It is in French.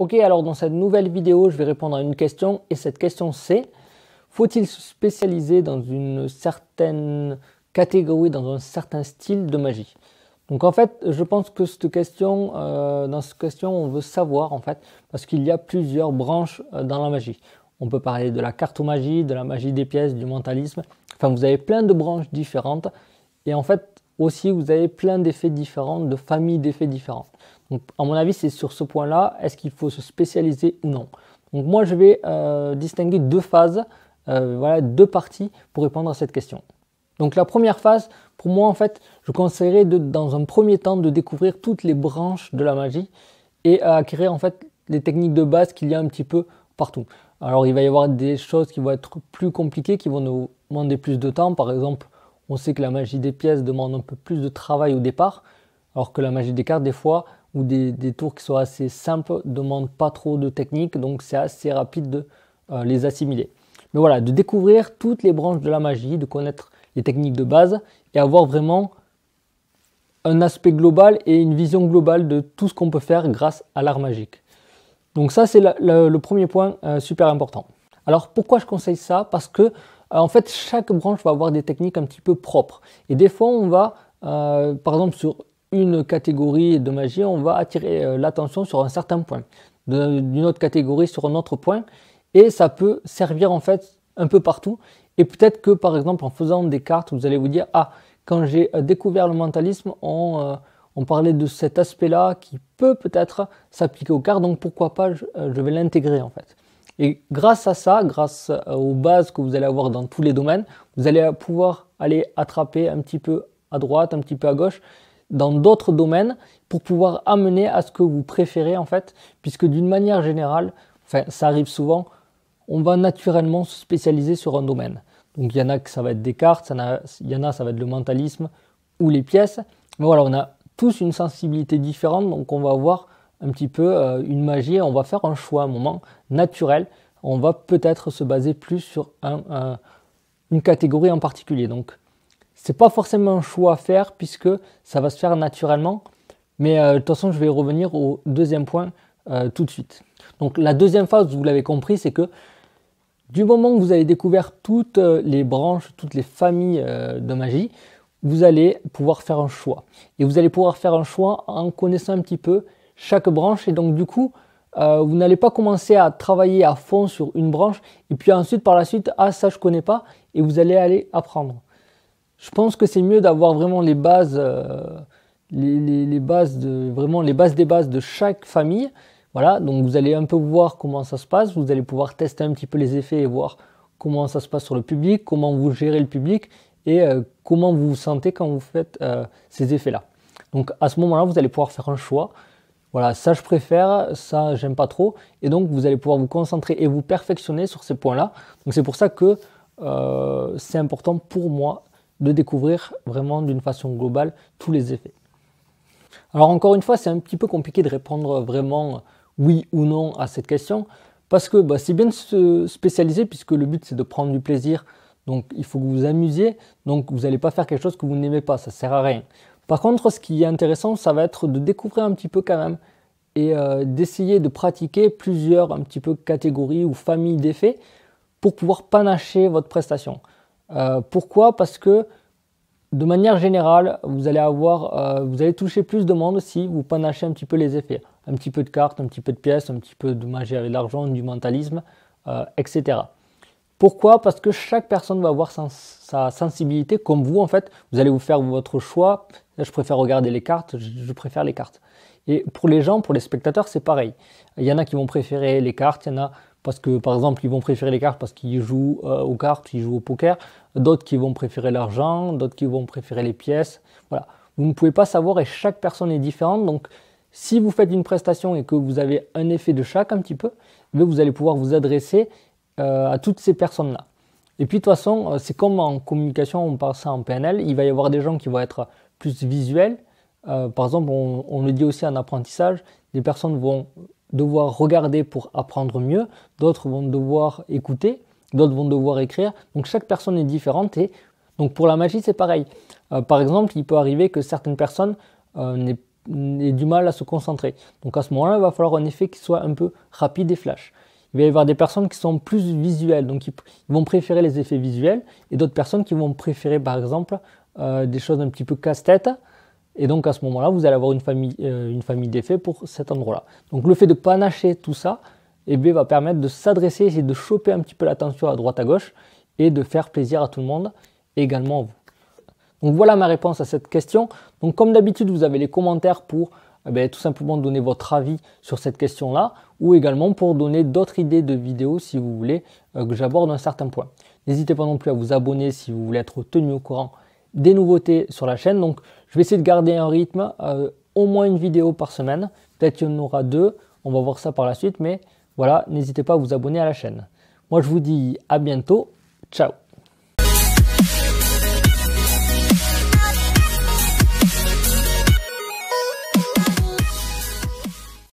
Ok, alors dans cette nouvelle vidéo, je vais répondre à une question et cette question c'est: faut-il se spécialiser dans une certaine catégorie, dans un certain style de magie? Donc en fait, je pense que dans cette question, on veut savoir en fait, parce qu'il y a plusieurs branches dans la magie. On peut parler de la cartomagie, de la magie des pièces, du mentalisme. Enfin, vous avez plein de branches différentes et en fait aussi vous avez plein d'effets différents, de familles d'effets différents. Donc à mon avis, c'est sur ce point-là, est-ce qu'il faut se spécialiser ou non? Donc moi, je vais distinguer deux phases, voilà, deux parties pour répondre à cette question. Donc la première phase, pour moi en fait, je conseillerais dans un premier temps de découvrir toutes les branches de la magie et acquérir en fait les techniques de base qu'il y a un petit peu partout. Alors il va y avoir des choses qui vont être plus compliquées, qui vont nous demander plus de temps. Par exemple, on sait que la magie des pièces demande un peu plus de travail au départ, alors que la magie des cartes des fois, ou des tours qui sont assez simples, ne demandent pas trop de technique, donc c'est assez rapide de les assimiler. Mais voilà, de découvrir toutes les branches de la magie, de connaître les techniques de base et avoir vraiment un aspect global et une vision globale de tout ce qu'on peut faire grâce à l'art magique. Donc ça, c'est le premier point super important. Alors pourquoi je conseille ça? Parce que en fait, chaque branche va avoir des techniques un petit peu propres. Et des fois, on va, par exemple, sur une catégorie de magie, on va attirer l'attention sur un certain point, d'une autre catégorie sur un autre point, et ça peut servir en fait un peu partout. Et peut-être que par exemple en faisant des cartes, vous allez vous dire: ah, quand j'ai découvert le mentalisme, on parlait de cet aspect-là qui peut-être s'appliquer aux cartes, donc pourquoi pas je vais l'intégrer en fait. Et grâce à ça, grâce aux bases que vous allez avoir dans tous les domaines, vous allez pouvoir aller attraper un petit peu à droite, un petit peu à gauche, dans d'autres domaines pour pouvoir amener à ce que vous préférez en fait, puisque d'une manière générale, enfin ça arrive souvent, on va naturellement se spécialiser sur un domaine. Donc il y en a que ça va être des cartes, il y en a ça va être le mentalisme ou les pièces, mais voilà, on a tous une sensibilité différente, donc on va avoir un petit peu une magie, on va faire un choix à un moment naturel, on va peut-être se baser plus sur une catégorie en particulier. Donc c'est pas forcément un choix à faire puisque ça va se faire naturellement, mais de toute façon je vais revenir au deuxième point tout de suite. Donc la deuxième phase, vous l'avez compris, c'est que du moment que vous avez découvert toutes les branches, toutes les familles de magie, vous allez pouvoir faire un choix. Et vous allez pouvoir faire un choix en connaissant un petit peu chaque branche. Et donc du coup, vous n'allez pas commencer à travailler à fond sur une branche et puis ensuite par la suite, ah ça je connais pas, et vous allez aller apprendre. Je pense que c'est mieux d'avoir vraiment les bases, les bases des bases de chaque famille. Voilà, donc vous allez un peu voir comment ça se passe, vous allez pouvoir tester un petit peu les effets et voir comment ça se passe sur le public, comment vous gérez le public et comment vous vous sentez quand vous faites ces effets-là. Donc à ce moment-là, vous allez pouvoir faire un choix. Voilà, ça je préfère, ça j'aime pas trop, et donc vous allez pouvoir vous concentrer et vous perfectionner sur ces points-là. Donc c'est pour ça que c'est important pour moi de découvrir vraiment d'une façon globale tous les effets. Alors encore une fois, c'est un petit peu compliqué de répondre vraiment oui ou non à cette question, parce que c'est bien de se spécialiser puisque le but c'est de prendre du plaisir, donc il faut que vous vous amusiez, donc vous n'allez pas faire quelque chose que vous n'aimez pas, ça ne sert à rien. Par contre, ce qui est intéressant, ça va être de découvrir un petit peu quand même et d'essayer de pratiquer plusieurs un petit peu catégories ou familles d'effets pour pouvoir panacher votre prestation. Pourquoi? Parce que de manière générale, vous allez toucher plus de monde si vous panachez un petit peu les effets. Un petit peu de cartes, un petit peu de pièces, un petit peu de magie avec l'argent, du mentalisme, etc. Pourquoi? Parce que chaque personne va avoir sa sensibilité, comme vous en fait. Vous allez vous faire votre choix. Là, je préfère regarder les cartes, je préfère les cartes. Et pour les gens, pour les spectateurs, c'est pareil. Il y en a qui vont préférer les cartes, il y en a parce que, par exemple, ils vont préférer les cartes parce qu'ils jouent aux cartes, ils jouent au poker. D'autres qui vont préférer l'argent, d'autres qui vont préférer les pièces. Voilà. Vous ne pouvez pas savoir et chaque personne est différente. Donc, si vous faites une prestation et que vous avez un effet de chaque un petit peu, vous allez pouvoir vous adresser à toutes ces personnes-là. Et puis, de toute façon, c'est comme en communication, on parle ça en PNL, il va y avoir des gens qui vont être plus visuels. Par exemple, on le dit aussi en apprentissage, des personnes vont devoir regarder pour apprendre mieux, d'autres vont devoir écouter, d'autres vont devoir écrire. Donc chaque personne est différente et donc pour la magie c'est pareil. Par exemple, il peut arriver que certaines personnes n'aient ait du mal à se concentrer. Donc à ce moment-là, il va falloir un effet qui soit un peu rapide et flash. Il va y avoir des personnes qui sont plus visuelles, donc ils vont préférer les effets visuels, et d'autres personnes qui vont préférer par exemple des choses un petit peu casse-tête. Et donc à ce moment-là, vous allez avoir une famille d'effets pour cet endroit-là. Donc le fait de panacher tout ça, eh bien, va permettre de s'adresser, essayer de choper un petit peu l'attention à droite à gauche et de faire plaisir à tout le monde, également à vous. Donc voilà ma réponse à cette question. Donc comme d'habitude, vous avez les commentaires pour tout simplement donner votre avis sur cette question-là, ou également pour donner d'autres idées de vidéos si vous voulez que j'aborde un certain point. N'hésitez pas non plus à vous abonner si vous voulez être tenu au courant des nouveautés sur la chaîne. Donc je vais essayer de garder un rythme, au moins une vidéo par semaine. Peut-être qu'il y en aura 2, on va voir ça par la suite, mais voilà, n'hésitez pas à vous abonner à la chaîne. Moi je vous dis à bientôt, ciao.